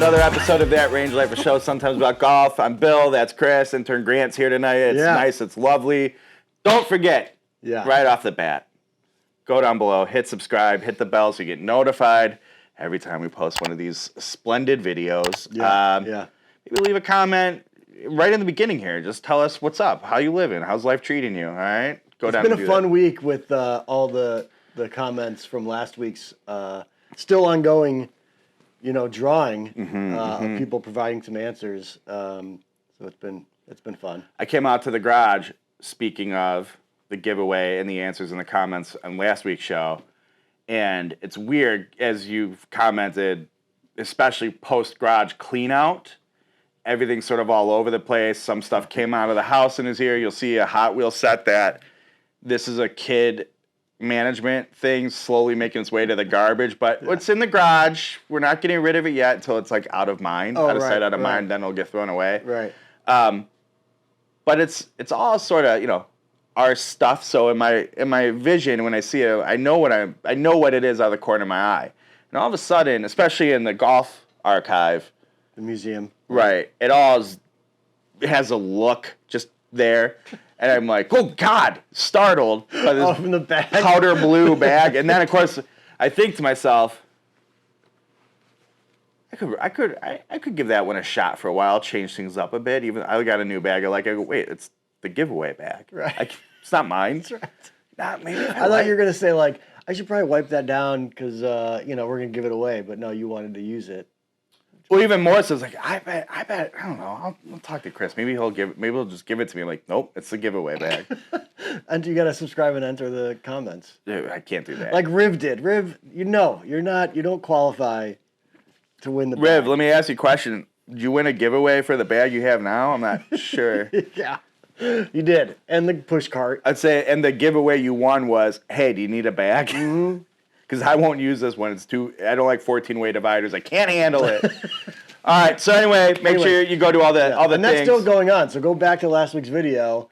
Another episode of That Range Life, a show sometimes about golf. I'm Bill, that's Kris, intern Grant's here tonight. It's nice, it's lovely. Don't forget, right off the bat, go down below, hit subscribe, hit the bell so you get notified every time we post one of these splendid videos. Maybe leave a comment right in the beginning here. Just tell us what's up, how you living, how's life treating you, all right? It's been a fun week with all the comments from last week's still ongoing, drawing of people providing some answers. So it's been fun. I came out to the garage, speaking of the giveaway and the answers in the comments on last week's show, and it's weird, as you've commented, especially post-garage clean-out, everything's sort of all over the place. Some stuff came out of the house and is here. You'll see a Hot Wheel set that this is a kid management thing slowly making its way to the garbage, but it's in the garage. We're not getting rid of it yet until it's like out of mind, out of sight, out of mind. Then it'll get thrown away. Right. But it's all sort of our stuff. So in my vision, when I see it, I know what it is out of the corner of my eye. And all of a sudden, especially in the golf archive, the museum, right? It has a look just there. And I'm like, oh, God, startled by this from the bag. Powder blue bag. And then, of course, I think to myself, I could give that one a shot for a while, change things up a bit. Even I got a new bag. I go, wait, it's the giveaway bag. Right. It's not mine. That's right. Not maybe. I thought you were going to say, like, I should probably wipe that down because, we're going to give it away. But no, you wanted to use it. Well, even more so, it's like, I bet, I don't know, I'll talk to Kris. Maybe he'll just give it to me. I'm like, nope, it's the giveaway bag. And you got to subscribe and enter the comments. Dude, I can't do that. Like Riv did. Riv, you don't qualify to win the bag. Riv, let me ask you a question. Did you win a giveaway for the bag you have now? I'm not sure. Yeah, you did. And the push cart. I'd say, and the giveaway you won was, hey, do you need a bag? Mm-hmm. Because I won't use this one. I don't like 14-way dividers. I can't handle it. All right. So anyway, make sure you go to all the and things. that's still going on. So go back to last week's video,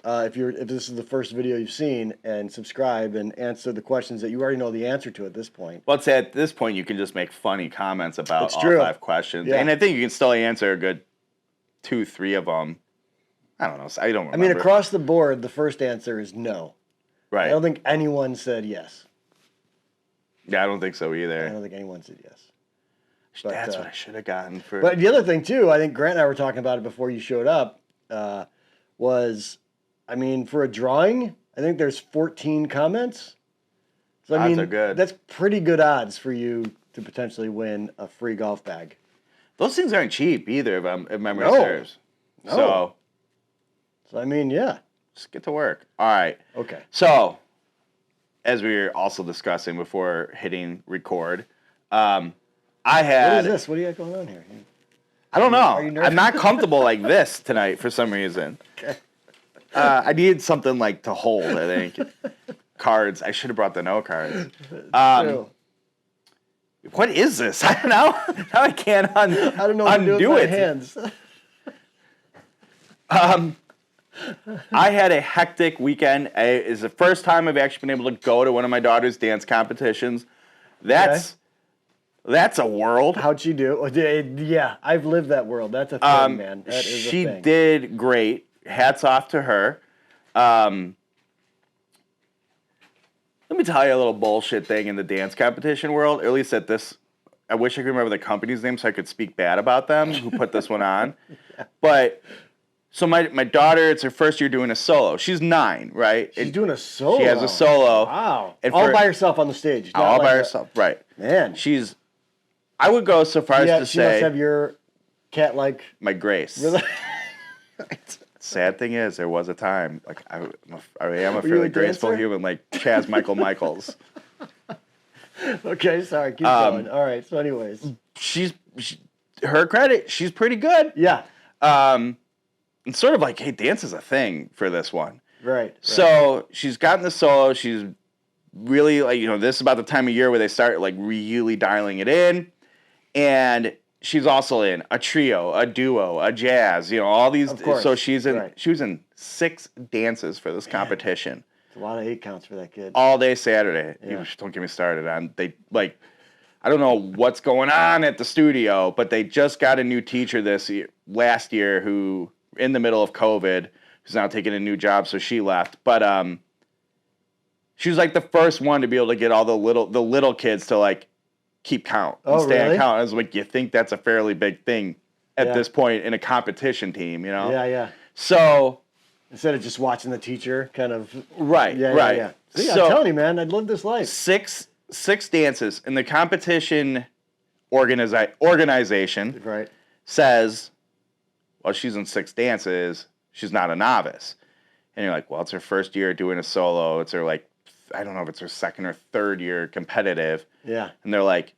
if this is the first video you've seen, and subscribe and answer the questions that you already know the answer to at this point. Well, say at this point you can just make funny comments about all 5 questions, yeah. and I think you can still answer a good 2-3 of them. I don't know. I don't remember. I mean, across the board, the first answer is no. Right. I don't think anyone said yes. Yeah, I don't think so either. I don't think anyone said yes. But, that's what I should have gotten for. But the other thing too, I think Grant and I were talking about it before you showed up, was, I mean, for a drawing, I think there's 14 comments. So Odds are good. That's pretty good odds for you to potentially win a free golf bag. Those things aren't cheap either, if memory serves. No. So I mean, yeah. Just get to work. All right. Okay. So, as we were also discussing before hitting record, I had... What is this? What do you got going on here? I don't know. Are you nervous? I'm not comfortable like this tonight for some reason. Okay. I needed something like to hold, I think. Cards. I should have brought the no cards. What is this? I don't know. Now I can't I don't know what to do with my hands. I had a hectic weekend. It's the first time I've actually been able to go to one of my daughter's dance competitions. That's a world. How'd she do? Yeah, I've lived that world. That's a thing, man. That is a thing. She did great. Hats off to her. Let me tell you a little bullshit thing in the dance competition world, or at least at this. I wish I could remember the company's name so I could speak bad about them who put this one on. Yeah. But... So my daughter, it's her first year doing a solo. She's 9, right? She's doing a solo? She has a solo. Wow. All by herself on the stage. All by herself, right. Man. I would go so far as to she say... must have your cat-like... My grace. Really? Sad thing is, there was a time, like, I am a fairly graceful human, like Chaz Michaels. Okay, sorry, keep going. All right, so anyways. Her credit, she's pretty good. Yeah. It's sort of like, hey, dance is a thing for this one. Right. So she's gotten the solo. She's really, like, this is about the time of year where they start, like, really dialing it in. And she's also in a trio, a duo, a jazz, all these. Of course. So she was in 6 dances for this competition. It's a lot of 8 counts for that kid. All day Saturday. Yeah. Don't get me started on, I don't know what's going on at the studio, but they just got a new teacher last year who, in the middle of COVID, who's now taking a new job, so she left. But she was like the first one to be able to get all the little kids to like keep count and stay on count. I was like, you think that's a fairly big thing at this point in a competition team, you know? Yeah. So instead of just watching the teacher kind of right. See, I'm telling you, man, I'd live this life. Six dances, and the competition organization says, well, she's in 6 dances, she's not a novice. And you're like, well, it's her first year doing a solo. It's her, like, I don't know if it's her second or third year competitive. Yeah. And they're like,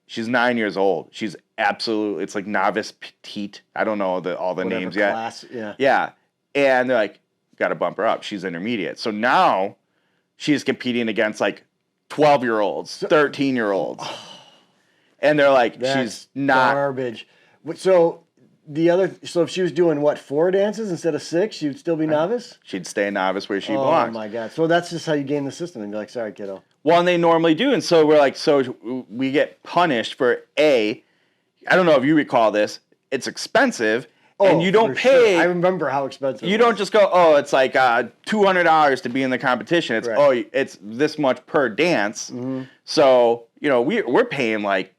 she's 9 years old. She's absolutely, it's like novice petite. I don't know all the names yet. Class, yeah. Yeah. And they're like, got to bump her up. She's intermediate. So now she's competing against like 12-year-olds, 13-year-olds. And they're like, she's not. Garbage. So if she was doing 4 dances instead of 6, she'd still be novice? She'd stay novice where she belongs. Oh my God. So that's just how you game the system. And you're like, sorry, kiddo. Well, and they normally do. And so we're like, so we get punished for I don't know if you recall this, it's expensive. And you don't pay. Sure. I remember how expensive you don't just go, oh, it's like $200 to be in the competition. It's, it's this much per dance. Mm-hmm. So, you know, we're paying like,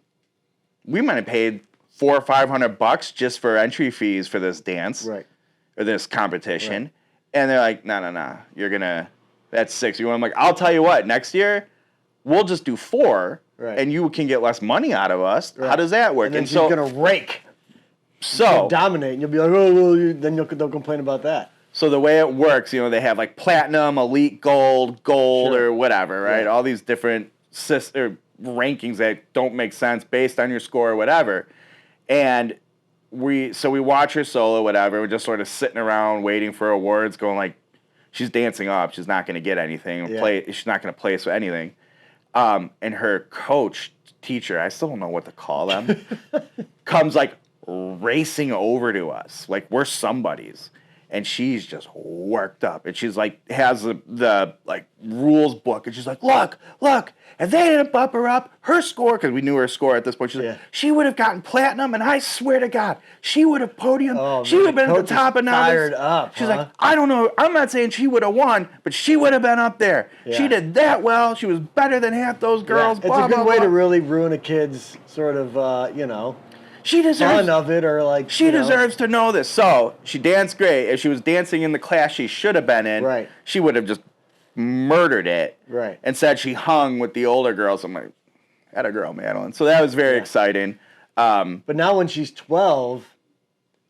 we might have paid $400 or $500 just for entry fees for this dance. Right. Or this competition. Right. And they're like, no, that's 6. I'm like, I'll tell you what, next year, we'll just do 4. Right. And you can get less money out of us. Right. How does that work? And then she's going to rake. So dominate, and you'll be like, oh, well, then they'll complain about that. So the way it works, you know, they have like platinum, elite, gold, sure. or whatever, right? Yeah. All these different rankings that don't make sense based on your score or whatever. And we watch her solo, whatever. We're just sort of sitting around waiting for awards, going like, she's dancing up. She's not going to get anything. She's not going to place anything. And her teacher, I still don't know what to call them, comes like racing over to us like we're somebody's, and she's just worked up, and she's like has the like rules book, and she's like, look, if they didn't bump her up, her score, because we knew her score at this point, she's like, she would have gotten platinum, and I swear to God, she would have podiumed, she would have been at the top of now. She's like, I don't know, I'm not saying she would have won, but she would have been up there. She did that well, she was better than half those girls. It's a good way to really ruin a kid's sort of she deserves fun of it, or like she deserves to know this. So she danced great. If she was dancing in the class she should have been in, she would have just murdered it. Right. And said she hung with the older girls. I'm like, atta girl, Madeline. So that was very exciting. But now when she's 12,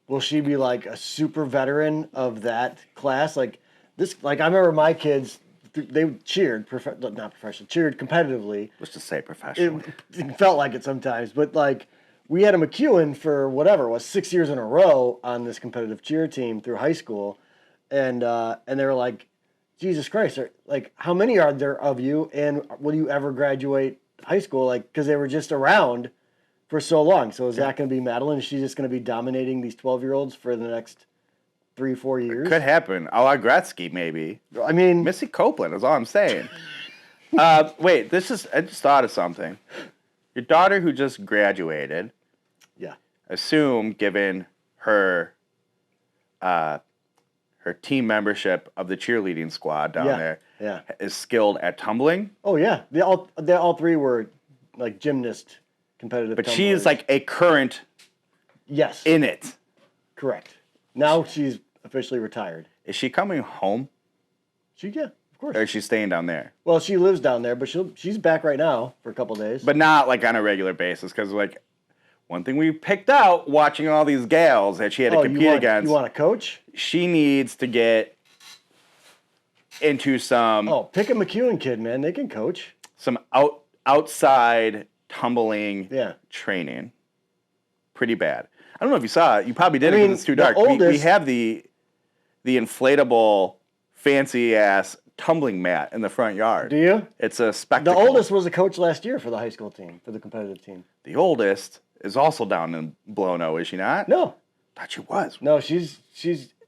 will she be like a super veteran of that class? Like this, like I remember my kids. They cheered, cheered competitively. Let's just say professional. It felt like it sometimes, but like. We had a McEwen for whatever it was 6 years in a row on this competitive cheer team through high school, and they were like, Jesus Christ, like how many are there of you, and will you ever graduate high school? Like because they were just around for so long. So is that going to be Madeline? Is she just going to be dominating these 12-year-olds for the next 3-4 years? It could happen. A la Gretzky, maybe. I mean, Missy Copeland is all I'm saying. Wait, I just thought of something. Your daughter who just graduated, assume, given her team membership of the cheerleading squad down there, is skilled at tumbling. Oh yeah, they all 3 were like gymnast competitive. But tumblers. she's like a current. Yes. In it. Correct. Now she's officially retired. Is she coming home? Of course. Or is she staying down there? Well, she lives down there, but she's back right now for a couple days. But not like on a regular basis, because like one thing we picked out watching all these gals that she had to compete against. You want a coach? She needs to get into some. Oh, pick a McEwen kid, man. They can coach. Some outside tumbling training. Pretty bad. I don't know if you saw it. You probably didn't because it's too dark. We have the inflatable fancy ass tumbling mat in the front yard. Do you? It's a spectacle. The oldest was a coach last year for the high school team, for the competitive team. The oldest is also down in Blono, is she not? No. Thought she was. No, she's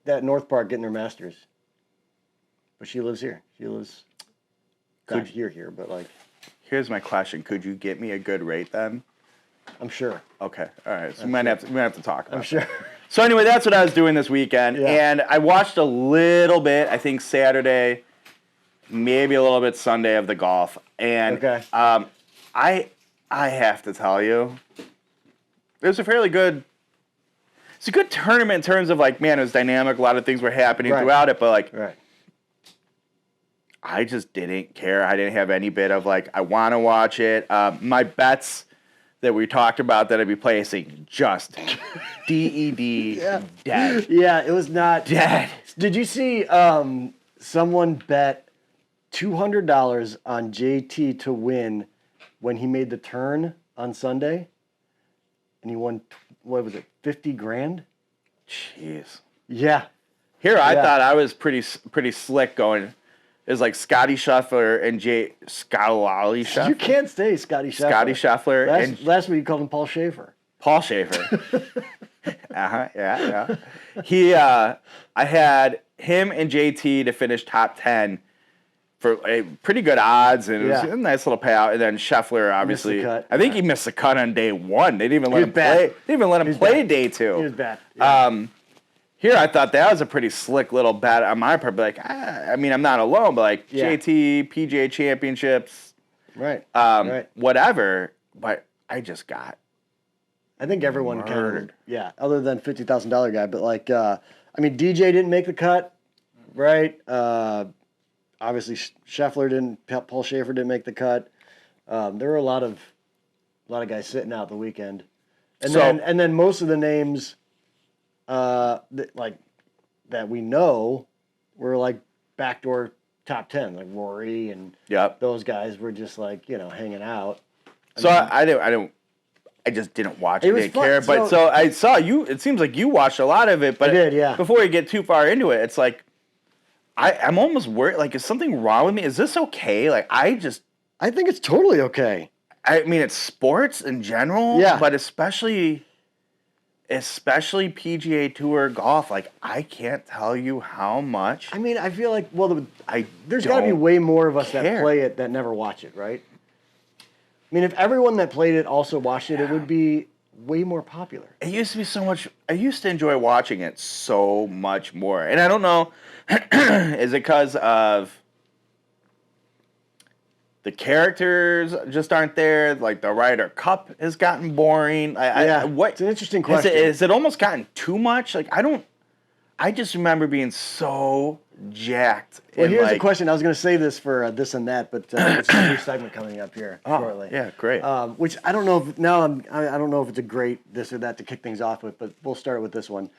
at North Park getting her master's. But she lives here. She lives not here, but like Here's my question. Could you get me a good rate then? I'm sure. Okay. All right. So we might have to talk about I'm sure. that. So anyway, that's what I was doing this weekend. Yeah. And I watched a little bit, I think Saturday, maybe a little bit Sunday of the golf. And Okay. I have to tell you, it was a fairly good, it's a good tournament in terms of like, man, it was dynamic. A lot of things were happening throughout it, but like, Right. I just didn't care. I didn't have any bit of like, I want to watch it. My bets that we talked about that I'd be placing just DED dead. Yeah, it was not Dead. Did you see someone bet $200 on JT to win when he made the turn on Sunday? And he won, what was it, 50 grand? Jeez. Yeah. Here I Yeah. thought I was pretty slick going. It was like Scotty Schaffler and Scotty Schaffler. You can't say Scotty Schaffler. Scotty Schaffler and Last week you called him Paul Schaefer. Paul Schaefer. Yeah. I had him and JT to finish top 10 for a pretty good odds, and it was a nice little payout. And then Scheffler, obviously, Missed the cut. I think he missed the cut on day one. They didn't even let him bad. play. They didn't even let him play day two. He was bad. Yeah. Here, I thought that was a pretty slick little bet on my part. But like, I mean, I'm not alone, but like JT, PGA Championships, Right. whatever. But I just got. I think everyone murdered. other than $50,000 guy, but like, I mean, DJ didn't make the cut, right? Obviously, Scheffler didn't. Paul Schaefer didn't make the cut. There were a lot of guys sitting out the weekend, and then most of the names, that we know, were like backdoor top 10, like Rory and those guys were just like hanging out. I just didn't watch it. It was Didn't fun. care. But so I saw you. It seems like you watched a lot of it. But I did, yeah. Before we get too far into it, it's like I'm almost worried. Like, is something wrong with me? Is this okay? Like, I think it's totally okay. I mean, it's sports in general. Yeah. But especially PGA Tour golf. Like, I can't tell you how much. I mean, I feel like there's got to be don't way more of us that care. play it that never watch it, right? I mean, if everyone that played it also watched it, it would be way more popular. It used to be so much. I used to enjoy watching it so much more. And I don't know, is it because of the characters just aren't there? Like the Ryder Cup has gotten boring. It's an interesting question. Has it almost gotten too much? Like I just remember being so jacked. Well, here's the question. I was going to say this for this and that, but it's a new segment coming up here shortly. Yeah, great. Which I don't know if I don't know if it's a great this or that to kick things off with, but we'll start with this one.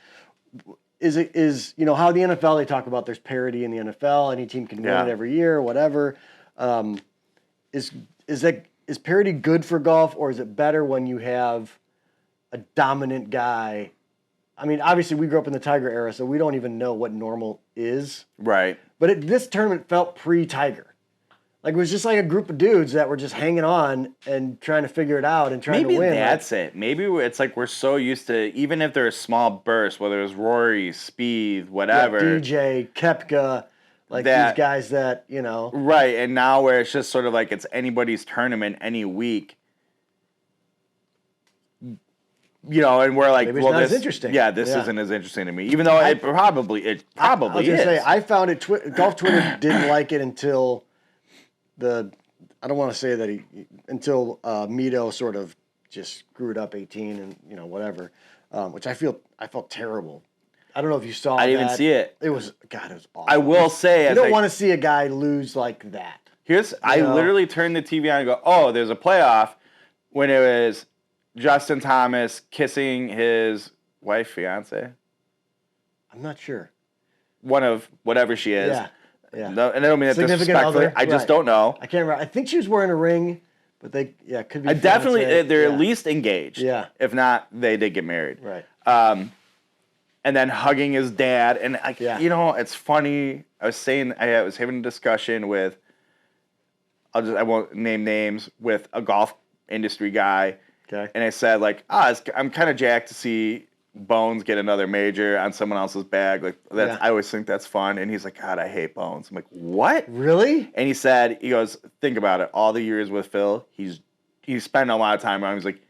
Is how the NFL, they talk about there's parity in the NFL, any team can win it every year, whatever. Is parity good for golf, or is it better when you have a dominant guy? I mean, obviously, we grew up in the Tiger era, so we don't even know what normal is. Right. But this tournament felt pre-Tiger. Like, it was just like a group of dudes that were just hanging on and trying to figure it out and trying to win. Maybe that's it. Maybe it's like we're so used to, even if they're a small burst, whether it's Rory, Spieth, whatever. DJ, Koepka, these guys that, Right, and now where it's just sort of like it's anybody's tournament any week. And we're like, maybe it's not as interesting. Yeah, this isn't as interesting to me, even though it probably is. I was going to say, I found it, Golf Twitter didn't like it until I don't want to say that until Mito sort of just screwed up 18 and, whatever, which I felt terrible. I don't know if you saw I didn't even see it. It was awful. I will say, you don't want to see a guy lose like that. I literally turned the TV on and go, oh, there's a playoff, when it was Justin Thomas kissing his wife, fiance. I'm not sure. One of whatever she is. Yeah. No, and I don't mean that Significant disrespectfully. other, I just don't know. I can't remember. I think she was wearing a ring, but could be. They're at least engaged. Yeah. If not, they did get married. Right. And then hugging his dad, and it's funny. I was having a discussion with. I won't name names, with a golf industry guy. Okay. And I said, like, I'm kind of jacked to see Bones get another major on someone else's bag. Like that's Yeah. I always think that's fun. And he's like, God, I hate Bones. I'm like, what? Really? And he goes, think about it. All the years with Phil, he's spent a lot of time around him. He's like,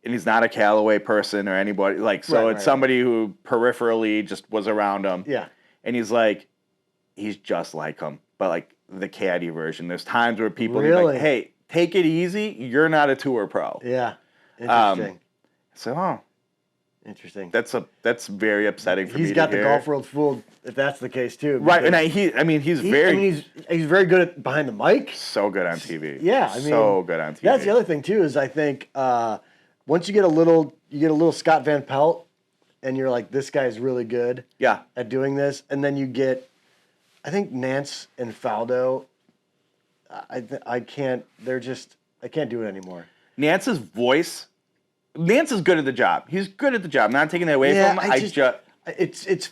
and he's not a Callaway person or anybody. Like, so it's somebody who peripherally just was around him. Yeah. And he's like, he's just like him, but like the caddy version. There's times where people be Really? like, hey, take it easy. You're not a tour pro. Yeah. Interesting. So, Interesting. that's very upsetting for me to hear. He's got the golf world fooled if that's the case too. Right, and he's very good at behind the mic. So good on TV. Yeah, so good on TV. That's the other thing too is I think once you get a little Scott Van Pelt, and you're like, this guy's really good. Yeah. At doing this, and then you get, I think Nance and Faldo. I can't do it anymore. Nance's voice. Nance is good at the job. He's good at the job. Not taking that away from him. It's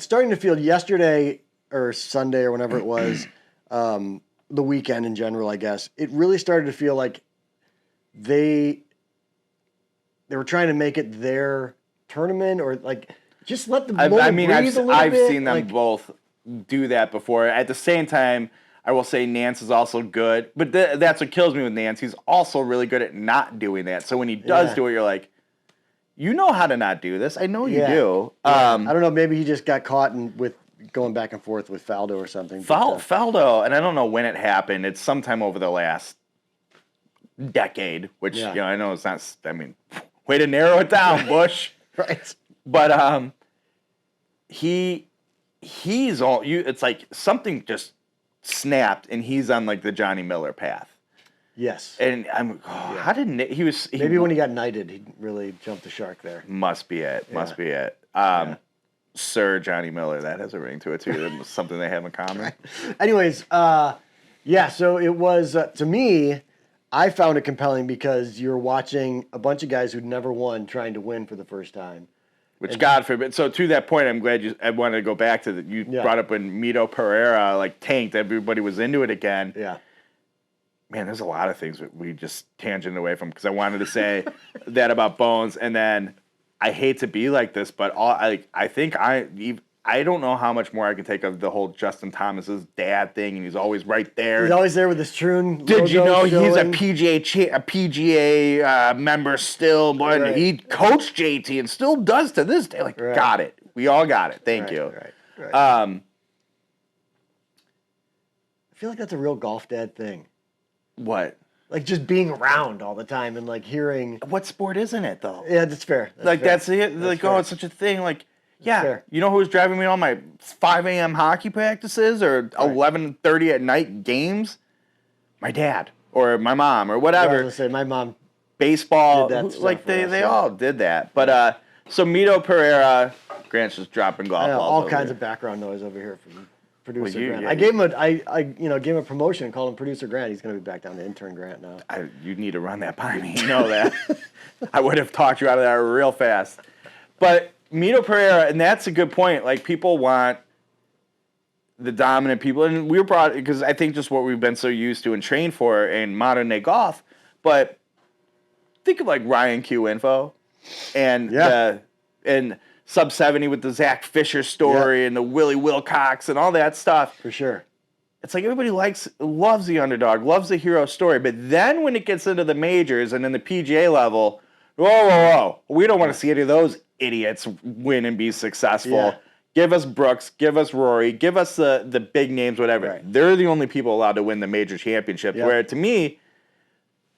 starting to feel yesterday or Sunday or whenever it was, the weekend in general, I guess. It really started to feel like they were trying to make it their tournament or like just let the moment breathe a little bit. I've seen them both do that before. At the same time, I will say Nance is also good, but that's what kills me with Nance. He's also really good at not doing that. So when he does do it, you're like, you know how to not do this. I know you do. Yeah. I don't know. Maybe he just got caught with going back and forth with Faldo or something. Faldo, and I don't know when it happened. It's sometime over the last decade, which I know it's not. I mean, way to narrow it down, Bush. Right. But he's all you. It's like something just snapped, and he's on like the Johnny Miller path. Yes. And I'm. How did he was? Maybe when he got knighted, he really jumped the shark there. Must be it. Must be it. Sir Johnny Miller. That has a ring to it too. It was something they have in common. Right. Anyways, so it was to me. I found it compelling because you're watching a bunch of guys who'd never won trying to win for the first time. Which God forbid. So to that point, I'm glad I wanted to go back to that. You brought up when Mito Pereira like tanked, everybody was into it again. Yeah. Man, there's a lot of things that we just tangent away from because I wanted to say that about Bones, and then I hate to be like this, but I think I don't know how much more I can take of the whole Justin Thomas's dad thing, and he's always right there. He's always there with his Troon. Did you know he's a PGA member still? But he coached JT and still does to this day. Like, got it. We all got it. Thank you. Right. I feel like that's a real golf dad thing. What? Like just being around all the time and like hearing. What sport isn't it though? Yeah, that's fair. That's it. Like, oh, it's such a thing. Like. Yeah, you know who was driving me on my 5 a.m. hockey practices or 11:30 at night games? My dad or my mom or whatever. I was gonna say my mom. Baseball, did that like they all did that. But so Mito Pereira, Grant's just dropping golf balls. All kinds of background noise over here from producer Grant. I gave him a promotion and called him producer Grant. He's gonna be back down to intern Grant now. You need to run that by me. You know that. I would have talked you out of that real fast, but. Mito Pereira, and that's a good point. Like, people want the dominant people, and we were brought because I think just what we've been so used to and trained for in modern day golf. But think of like Ryan Q Info, and and Sub 70 with the Zach Fisher story and the Willie Wilcox and all that stuff. For sure, it's like everybody loves the underdog, loves the hero story. But then when it gets into the majors and in the PGA level, whoa, we don't want to see any of those idiots win and be successful. Yeah. Give us Brooks, give us Rory, give us the big names, whatever. Right. They're the only people allowed to win the major championship. Yep. Where to me,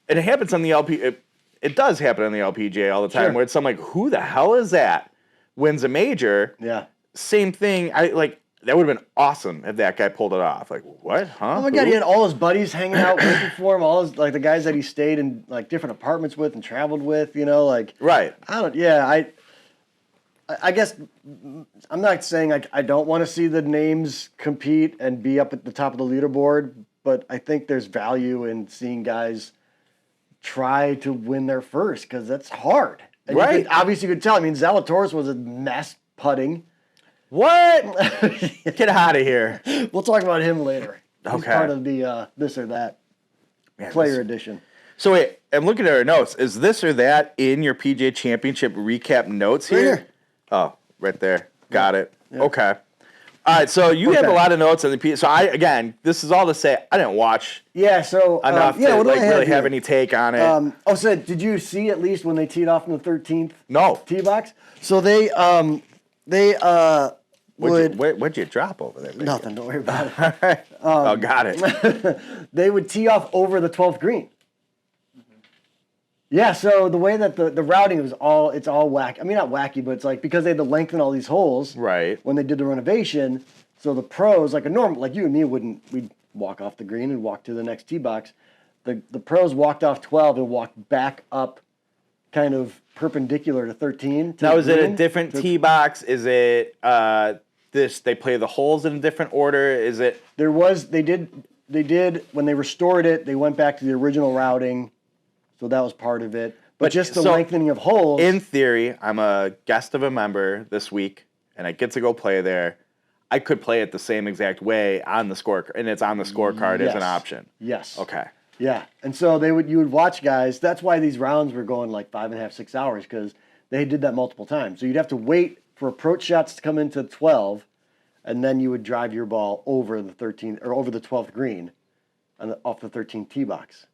and it happens on the LP. It does happen on the LPGA all the time. Sure. Where it's I'm like, who the hell is that? Wins a major. Yeah. Same thing. That would have been awesome if that guy pulled it off. Like, what? Huh? Oh my God, he had all his buddies hanging out waiting for him. All his the guys that he stayed in like different apartments with and traveled with. Right. I guess I'm not saying I don't want to see the names compete and be up at the top of the leaderboard, but I think there's value in seeing guys try to win their first because that's hard. And right. Obviously, you could tell. I mean, Zalatoris was a mess putting. What? Get out of here. We'll talk about him later. Okay. He's part of the this or that player edition. So wait, I'm looking at our notes. Is this or that in your PGA Championship recap notes here? Right here. Oh, right there. Got it. Yeah. Okay. All right, so you have a lot of notes on the PGA. So this is all to say, I didn't watch so enough to really have any take on it. So did you see at least when they teed off in the 13th No. tee box? So they What'd you drop over there? Nothing, don't worry about it. Got it. They would tee off over the 12th green. Yeah, so the way that the routing was it's all wacky. I mean, not wacky, but it's like because they had to lengthen all these holes right when they did the renovation. So the pros, like a normal, like you and me we'd walk off the green and walk to the next tee box. The pros walked off 12 and walked back up kind of perpendicular to 13. Now, is it a different tee box? Is it they play the holes in a different order? Is it? They did when they restored it, they went back to the original routing. So that was part of it. But just the lengthening of holes. In theory, I'm a guest of a member this week, and I get to go play there. I could play it the same exact way on the scorecard, and it's on the scorecard as an option. Yes. Okay. Yeah. And so you would watch guys. That's why these rounds were going like 5.5, 6 hours, because they did that multiple times. So you'd have to wait for approach shots to come into 12, and then you would drive your ball over the 13th or over the 12th green off the 13th tee box.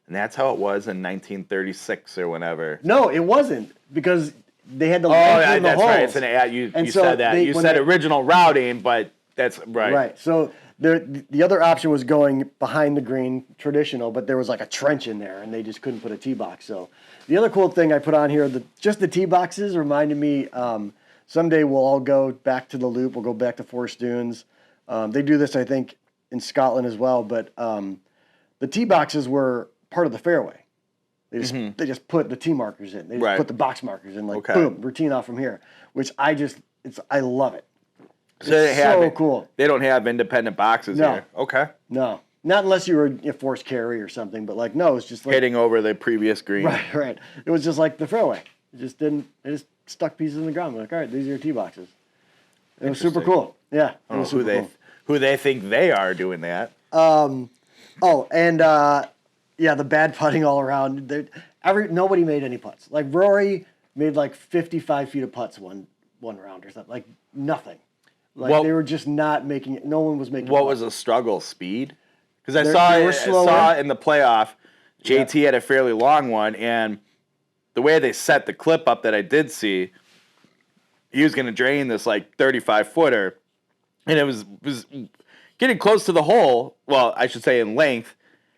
And that's how it was in 1936 or whenever. No, it wasn't, because they had to lengthen the holes. That's right. You said that. You said original routing, but that's right. Right. So the other option was going behind the green, traditional, but there was like a trench in there, and they just couldn't put a tee box. So the other cool thing I put on here, just the tee boxes reminded me, someday we'll all go back to the Loop. We'll go back to Forest Dunes. They do this, I think, in Scotland as well, but the tee boxes were part of the fairway. They just put the tee markers in. They just put the box markers in, boom, routine off from here, which I love it. So it's so cool. They don't have independent boxes here. Okay. No, not unless you were a forced carry or something, but no, it's just like hitting over the previous green. Right. It was just like the fairway. It just stuck pieces in the ground. We're like, all right, these are your tee boxes. It was super cool. Yeah. I don't know who they think they are doing that. Yeah, the bad putting all around. Nobody made any putts. Like Rory made like 55 feet of putts one round or something. Like nothing. Like they were just not making it. No one was making. What was the struggle? Speed? Because I saw in the playoff, JT had a fairly long one, and the way they set the clip up that I did see, he was going to drain this like 35-footer, and it was getting close to the hole. Well, I should say in length.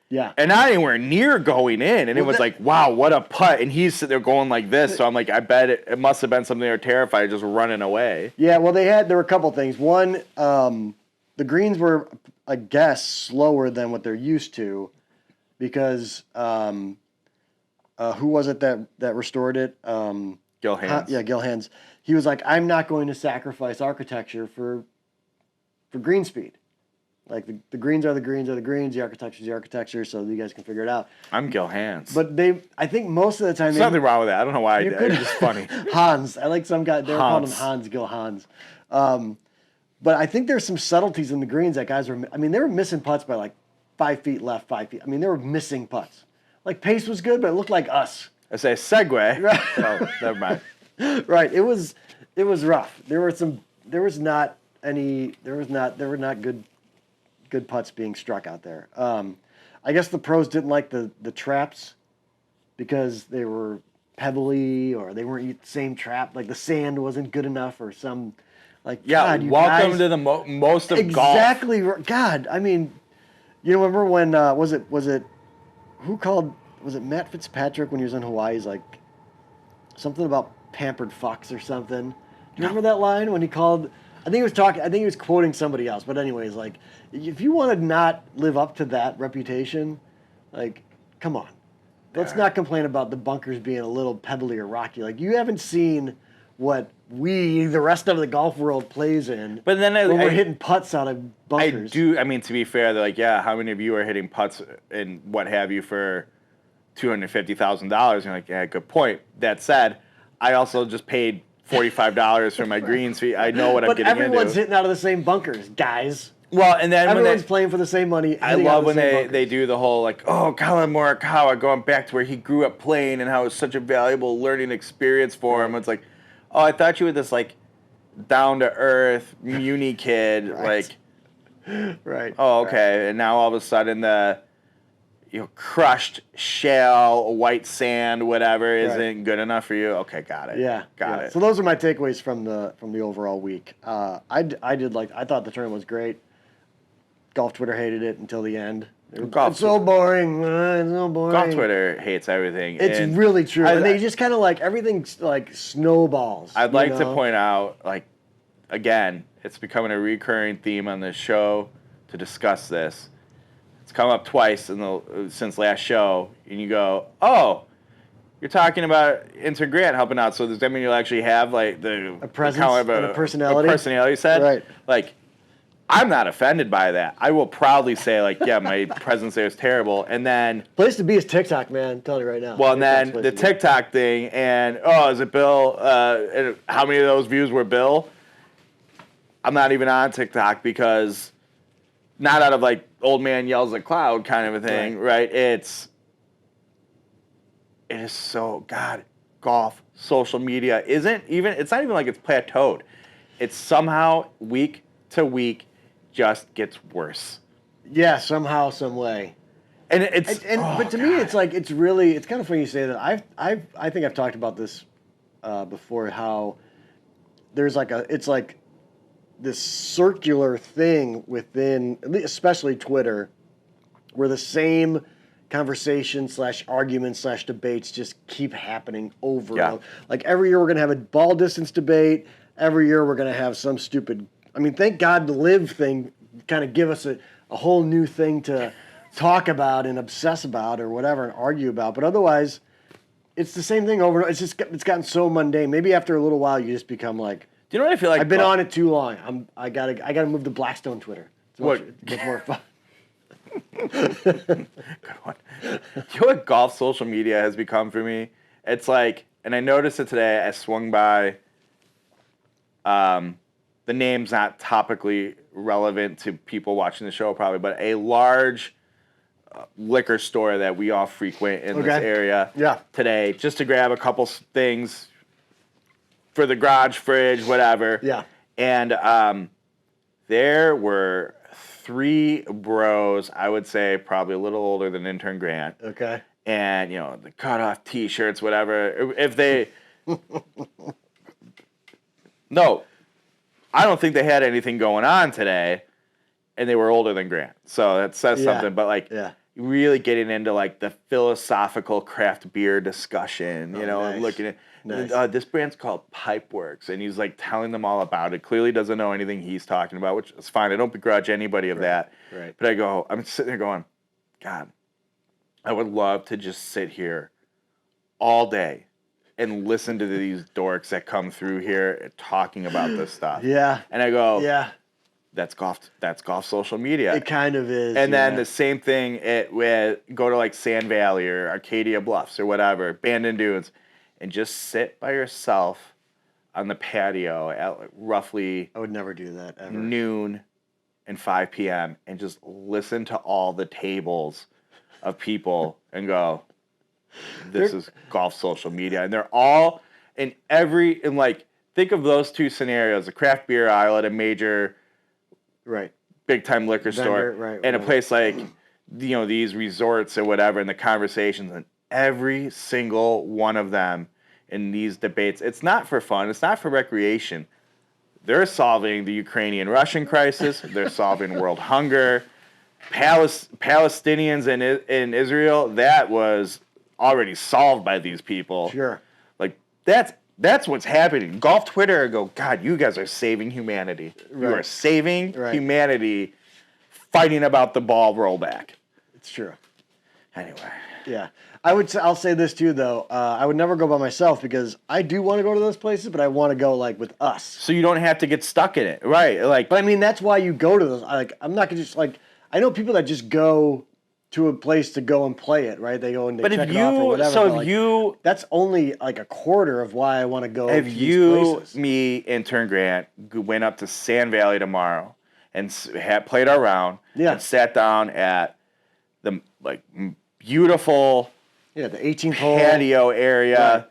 Yeah. And not anywhere near going in. And it was like, wow, what a putt. And he's sitting there going like this. So I'm like, I bet it must have been something they were terrified of just running away. Yeah, well, there were a couple things. One, the greens were, I guess, slower than what they're used to because who was it that restored it? Gil Hands. Gil Hands. He was like, I'm not going to sacrifice architecture for green speed. Like the greens are the greens, the architecture is the architecture, so you guys can figure it out. I'm Gil Hands. But I think most of the time... There's nothing wrong with that. I don't know why I did. It's just funny. Hans. I like some guy, they were calling him Hans, Gil Hans. But I think there's some subtleties in the greens that guys were... I mean, they were missing putts by like 5 feet left, 5 feet. I mean, they were missing putts. Like, pace was good, but it looked like us. I say segue. Right. So, never mind. Right. It was rough. There were not good putts being struck out there. I guess the pros didn't like the traps because they were pebbly or they weren't the same trap. Like the sand wasn't good enough or some like. Yeah, God, welcome to the most of golf. Exactly. God, I mean, you remember when was it who called? Was it Matt Fitzpatrick when he was in Hawaii? He's like something about pampered fucks or something. Do you remember that line when he called? I think he was quoting somebody else. But anyways, like, if you want to not live up to that reputation, like, come on. Let's not complain about the bunkers being a little pebbly or rocky. Like, you haven't seen what the rest of the golf world plays in. But then we're hitting putts out of bunkers. I mean, to be fair, they're like, yeah, how many of you are hitting putts and what have you for $250,000? And you're like, yeah, good point. That said, I also just paid $45 for my greens fee. I know what I'm getting into. But everyone's hitting out of the same bunkers, guys. Well, and then everyone's playing for the same money. I love when they do the whole like, oh, Colin Morikawa going back to where he grew up playing and how it's such a valuable learning experience for him. It's like, oh, I thought you were this like down to earth muni kid, like, right. Oh, okay, and now all of a sudden the crushed shale, white sand, whatever isn't good enough for you. Okay, got it. Yeah, got it. So those are my takeaways from the overall week. I thought the tournament was great. Golf Twitter hated it until the end. It's so boring. It's so boring. Golf Twitter hates everything. It's really true. And they just kind of like everything's like snowballs. I'd like to point out, like, again, it's becoming a recurring theme on this show to discuss this. It's come up twice since last show, and you go, oh, you're talking about Inter Grant helping out. So does that mean you'll actually have like a presence and a personality? A personality set? Right. Like, I'm not offended by that. I will proudly say, like, yeah, my presence there is terrible. And then place to be is TikTok, man. I'm telling you right now. Well, and then the TikTok thing, and is it Bill? And how many of those views were Bill? I'm not even on TikTok because not out of like old man yells at cloud kind of a thing, right? It is so golf social media isn't even. It's not even like it's plateaued. It's somehow week to week just gets worse. Yeah, somehow, some way. And but to me, it's like it's kind of funny you say that. I think I've talked about this before. How there's it's like this circular thing within, especially Twitter, where the same conversation / arguments / debates just keep happening over and over. Like every year we're gonna have a ball distance debate. Every year we're gonna have some stupid. I mean, thank God the LIV thing kind of give us a whole new thing to talk about and obsess about or whatever and argue about. But otherwise, it's the same thing over and over. It's gotten so mundane. Maybe after a little while, you just become like. Do you know what I feel like? I've been on it too long. I gotta move to Blackstone Twitter. It's more fun. Good one. You know what golf social media has become for me? It's like, and I noticed it today. I swung by. The name's not topically relevant to people watching the show probably, but a large liquor store that we all frequent in this area today, just to grab a couple things for the garage, fridge, whatever. Yeah. And there were 3 bros, I would say probably a little older than intern Grant. Okay. And, the cutoff T-shirts, whatever. If they... No. I don't think they had anything going on today, and they were older than Grant. So that says something. But, really getting into, like, the philosophical craft beer discussion, nice. And looking at... Nice. This brand's called Pipeworks, and he's, like, telling them all about it. Clearly doesn't know anything he's talking about, which is fine. I don't begrudge anybody of that. Right. But I'm sitting there going, God, I would love to just sit here all day and listen to these dorks that come through here talking about this stuff. Yeah. And I go, that's golf social media. It kind of is. And then the same thing go to like Sand Valley or Arcadia Bluffs or whatever, Bandon Dunes, and just sit by yourself on the patio at like roughly I would never do that ever. noon and 5 p.m. and just listen to all the tables of people and go, this is golf social media. And they're all think of those 2 scenarios, a craft beer aisle at a major big time liquor store and a place like these resorts or whatever, and the conversations, and every single one of them in these debates, it's not for fun, it's not for recreation. They're solving the Ukrainian-Russian crisis, they're solving world hunger, Palestinians in Israel, that was already solved by these people. Sure. Like, that's what's happening. Golf Twitter, I go, God, you guys are saving humanity. Right. You are saving humanity fighting about the ball rollback. It's true. Anyway. Yeah. I'll say this too, though. I would never go by myself because I do want to go to those places, but I want to go like with us. So you don't have to get stuck in it. Right. Like, but I mean, that's why you go to those. I'm not going to just I know people that just go to a place to go and play it, right? They go and check it off or whatever. So that's only like a quarter of why I want to go. If you, me, intern Grant, went up to Sand Valley tomorrow and played our round. Yeah. And sat down at the beautiful the 18th hole patio area.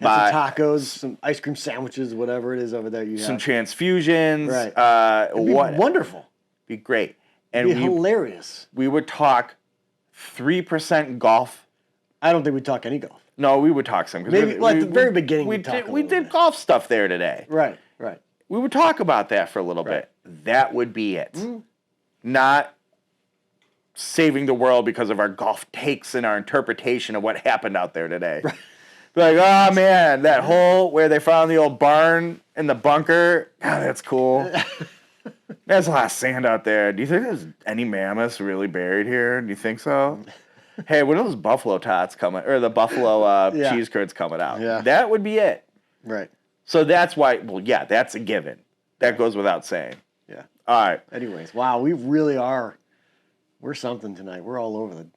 Right. Had some tacos, some ice cream sandwiches, whatever it is over there. Some transfusions. Right. It'd be wonderful. Be great. And It'd be hilarious. We would talk 3% golf. I don't think we'd talk any golf. No, we would talk some. Maybe at the very beginning we did golf stuff there today. Right. We would talk about that for a little bit. That would be it. Not saving the world because of our golf takes and our interpretation of what happened out there today. Right. Be like, oh man, that hole where they found the old barn in the bunker, God, that's cool. There's a lot of sand out there. Do you think there's any mammoths really buried here? Do you think so? Hey, when are those buffalo tots coming, or the buffalo cheese curds coming out? Yeah. That would be it. Right. So that's why, that's a given. That goes without saying. Yeah. All right. Anyways, wow, we really are. We're something tonight. We're all over the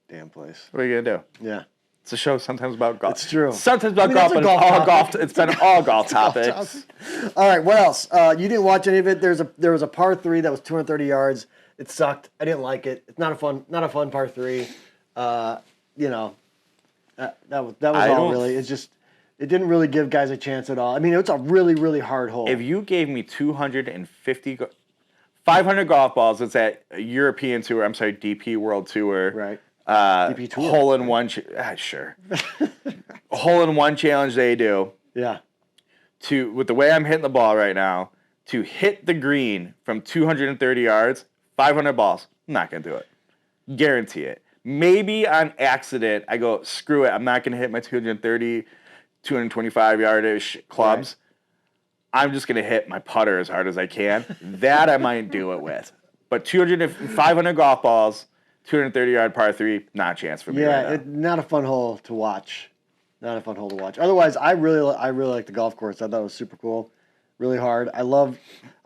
damn place. What are you going to do? Yeah. It's a show sometimes about golf. It's true. Sometimes about golf, but all golf. It's been all golf topics. All right, what else? You didn't watch any of it. There was a par 3 that was 230 yards. It sucked. I didn't like it. It's not a fun par 3. That was all really. It's just it didn't really give guys a chance at all. I mean, it's a really, really hard hole. If you gave me 500 golf balls, it's at European Tour. I'm sorry, DP World Tour. Right. DP Tour. Hole in one. Sure. Hole in one challenge they do. Yeah. With the way I'm hitting the ball right now, to hit the green from 230 yards, 500 balls. I'm not gonna do it. Guarantee it. Maybe on accident, I go, screw it. I'm not going to hit my 230, 225 yardish clubs. Right. I'm just going to hit my putter as hard as I can. That I might do it with. But 500 golf balls, 230 yard par 3, not a chance for me. Yeah, right not a fun hole to watch. Not a fun hole to watch. Otherwise, I really like the golf course. I thought it was super cool. Really hard. I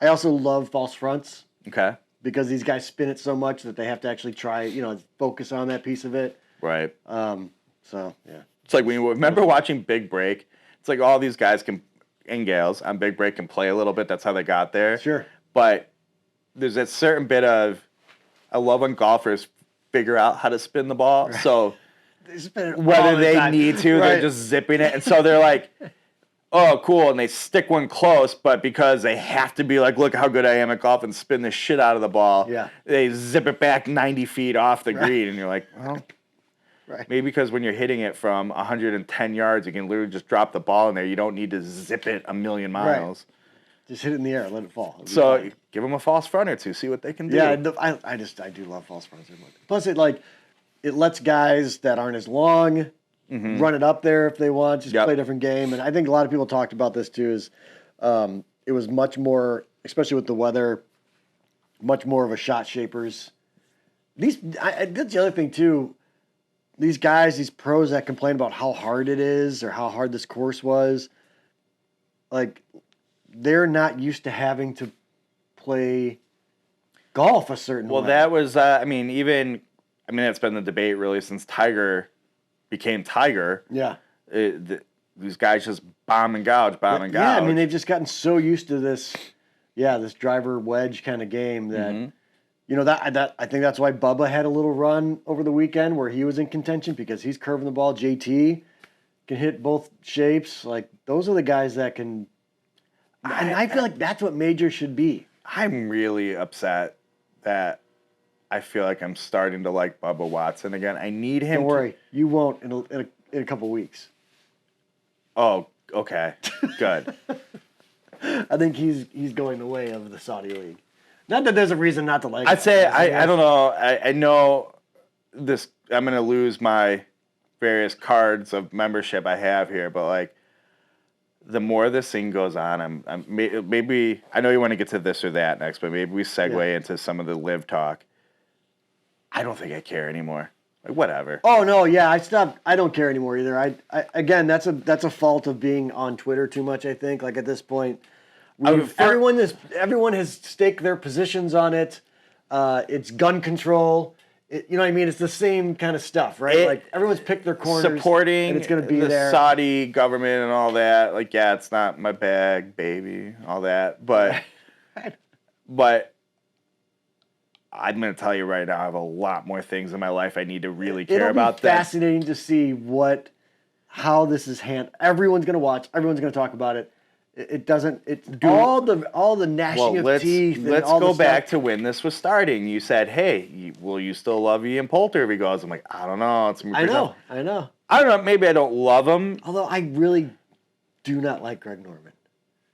also love false fronts. Okay. Because these guys spin it so much that they have to actually try, focus on that piece of it. Right. So, yeah. It's like when you remember watching Big Break, it's like all these guys and gals on Big Break can play a little bit. That's how they got there. Sure. But there's that certain bit of, I love when golfers figure out how to spin the ball. Right. So whether they need to, they're just zipping it. And so they're like, oh, cool, and they stick one close, but because they have to be like, look how good I am at golf and spin the shit out of the ball, they zip it back 90 feet off the green, and you're like, well, maybe because when you're hitting it from 110 yards, you can literally just drop the ball in there. You don't need to zip it a million miles. Right. Just hit it in the air, let it fall. So give them a false front or two, see what they can do. Yeah, I do love false fronts. Plus, it lets guys that aren't as long run it up there if they want, just play a different game. And I think a lot of people talked about this too, is it was much more, especially with the weather, much more of a shot shapers. That's the other thing too, these guys, these pros that complain about how hard it is or how hard this course was, like they're not used to having to play golf a certain way. Well, that was, that's been the debate really since Tiger became Tiger. Yeah. These guys just bomb and gouge. Yeah, they've just gotten so used to this driver wedge kind of game that, that I think that's why Bubba had a little run over the weekend where he was in contention because he's curving the ball. JT can hit both shapes. Like, those are the guys that can, and I feel like that's what major should be. I'm really upset that I feel like I'm starting to like Bubba Watson again. I need him. Don't worry, you won't in a couple weeks. Oh, okay, good. I think he's going the way of the Saudi League. Not that there's a reason not to like him. I'd say I don't know. I know this. I'm going to lose my various cards of membership I have here, but like the more this thing goes on, I'm maybe I know you want to get to this or that next, but maybe we segue into some of the live talk. I don't think I care anymore. Like, whatever. Oh no, yeah, I stopped. I don't care anymore either. I again, that's a fault of being on Twitter too much. I think like at this point, everyone has staked their positions on it. It's gun control. You know what I mean? It's the same kind of stuff, right? Like everyone's picked their corners, supporting and it's going to be the there. Saudi government and all that. Like, yeah, it's not my bag, baby, all that. But I'm going to tell you right now, I have a lot more things in my life I need to really care It'll about. Be fascinating to see how this is handled. Everyone's going to watch. Everyone's going to talk about it. It doesn't. It's all the gnashing of teeth. Let's go back to when this was starting. You said, "Hey, will you still love Ian Poulter if he goes?" I'm like, I don't know. I know. I don't know. Maybe I don't love him. Although I really do not like Greg Norman.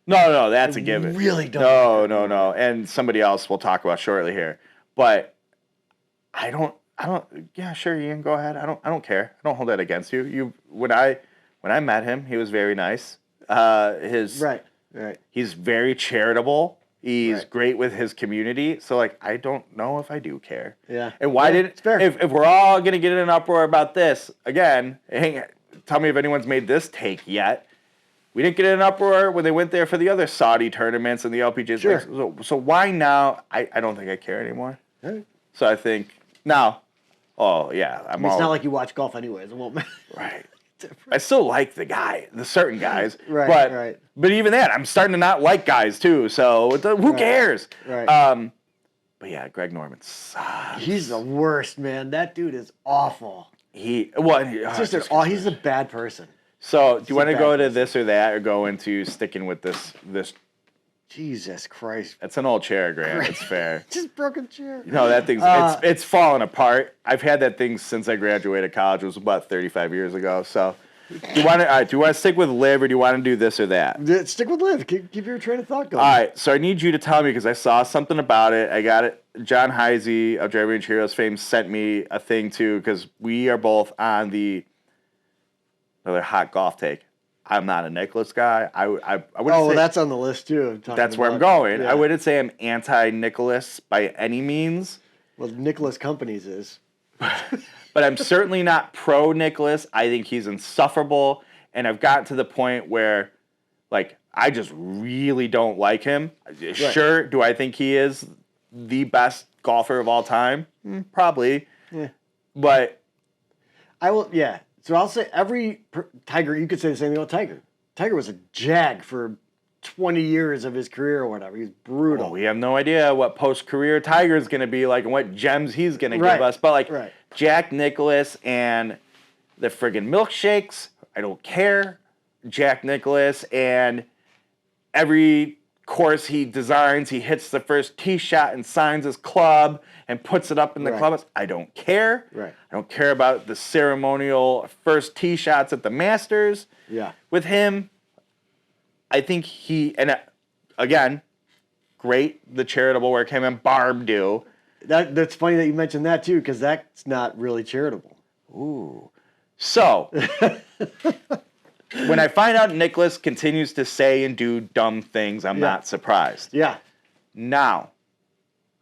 No, that's a given. Really don't. No. And somebody else we'll talk about shortly here. But I don't. Yeah, sure, Ian, go ahead. I don't care. I don't hold that against you. When I met him, he was very nice. Right. He's very charitable. He's great with his community. So like, I don't know if I do care. Yeah. And why it's fair. If we're all gonna get in an uproar about this again? Tell me if anyone's made this take yet. We didn't get in an uproar when they went there for the other Saudi tournaments and the LPGAs. Sure. So why now? I don't think I care anymore. Right. So I think now. Oh yeah, it's not like you watch golf anyways. It won't matter. Right. I still like the certain guys. Right. But even that, I'm starting to not like guys too. So who cares? Right. But yeah, Greg Norman sucks. He's the worst, man. That dude is awful. He's a bad person. So do you want to go to this or that, or go into sticking with this? Jesus Christ. It's an old chair, Grant. It's fair. Just broken chair. No, that thing's it's falling apart. I've had that thing since I graduated college. It was about 35 years ago. So do you want to stick with LIV, or do you want to do this or that? Stick with LIV. Keep your train of thought going. All right. So I need you to tell me, because I saw something about it. I got it. John Heisey of Driving Range Heroes fame sent me a thing too, because we are both on another hot golf take. I'm not a Nicklaus guy. I wouldn't say, that's on the list too. That's where I'm going. Yeah. I wouldn't say I'm anti-Nicklaus by any means. Well, Nicklaus Companies is. But I'm certainly not pro-Nicklaus. I think he's insufferable. And I've gotten to the point where, like, I just really don't like him. Right. Sure, do I think he is the best golfer of all time? Probably. Yeah. But I will, yeah. So I'll say Tiger, you could say the same thing about Tiger. Tiger was a jag for 20 years of his career or whatever. He's brutal. Well, we have no idea what post-career Tiger is going to be like and what gems he's going to give us. But Jack Nicklaus and the friggin' milkshakes, I don't care. Jack Nicklaus and every course he designs, he hits the first tee shot and signs his club and puts it up in the clubhouse. I don't care. Right. I don't care about the ceremonial first tee shots at the Masters. Yeah. With him, I think again, great, the charitable work him and Barb do. That's funny that you mentioned that too, because that's not really charitable. Ooh. So, when I find out Nicklaus continues to say and do dumb things, I'm not surprised. Yeah. Now,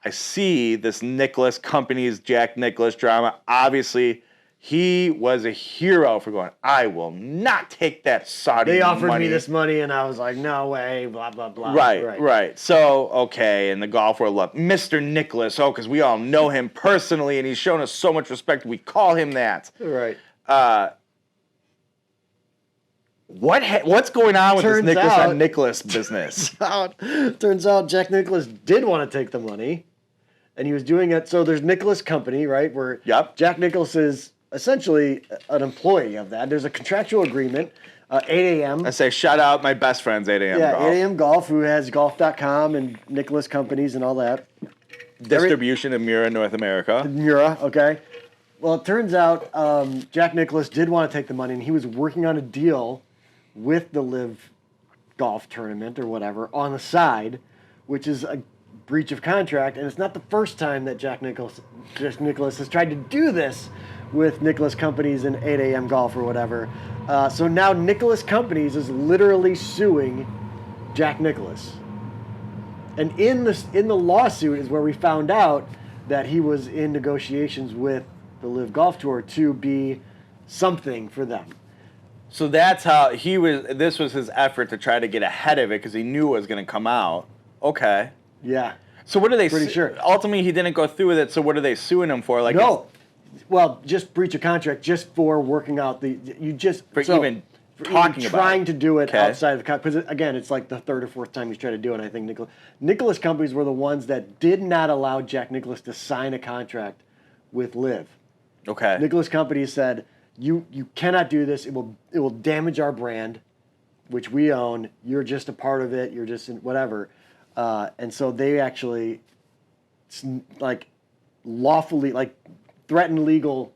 I see this Nicklaus Company's Jack Nicklaus drama. Obviously, he was a hero for going, I will not take that Saudi money. They offered me this money, and I was like, no way, blah, blah, blah. Right. So, okay, in the golf world, look, Mr. Nicklaus, because we all know him personally, and he's shown us so much respect, we call him that. Right. What's going on with this Nicklaus on Nicklaus business? Turns out Jack Nicklaus did want to take the money, and he was doing it. So there's Nicklaus Company, right, where Jack Nicklaus is essentially an employee of that. There's a contractual agreement, 8 a.m. I say shout out my best friends, 8 a.m. Golf. 8 a.m. Golf, who has golf.com and Nicklaus Companies and all that. Distribution of Mura North America. Mura, okay. Well, it turns out Jack Nicklaus did want to take the money, and he was working on a deal with the LIV golf tournament or whatever on the side, which is a breach of contract. And it's not the first time that Jack Nicklaus has tried to do this with Nicklaus Companies and 8 a.m. Golf or whatever. So now Nicklaus Companies is literally suing Jack Nicklaus. And in the lawsuit is where we found out that he was in negotiations with the LIV Golf Tour to be something for them. So that's how this was his effort to try to get ahead of it because he knew it was going to come out. Okay. Yeah. So what are they? Pretty sure. Ultimately, he didn't go through with it. So what are they suing him for? Like no. Well, just breach of contract, just for working out talking about trying it. to do it Okay. outside of the because again, it's like the third or fourth time he's tried to do it. And I think Nicklaus companies were the ones that did not allow Jack Nicklaus to sign a contract with LIV. Okay. Nicklaus companies said you cannot do this. It will damage our brand, which we own. You're just a part of it. You're just whatever. And so they actually like lawfully like threatened legal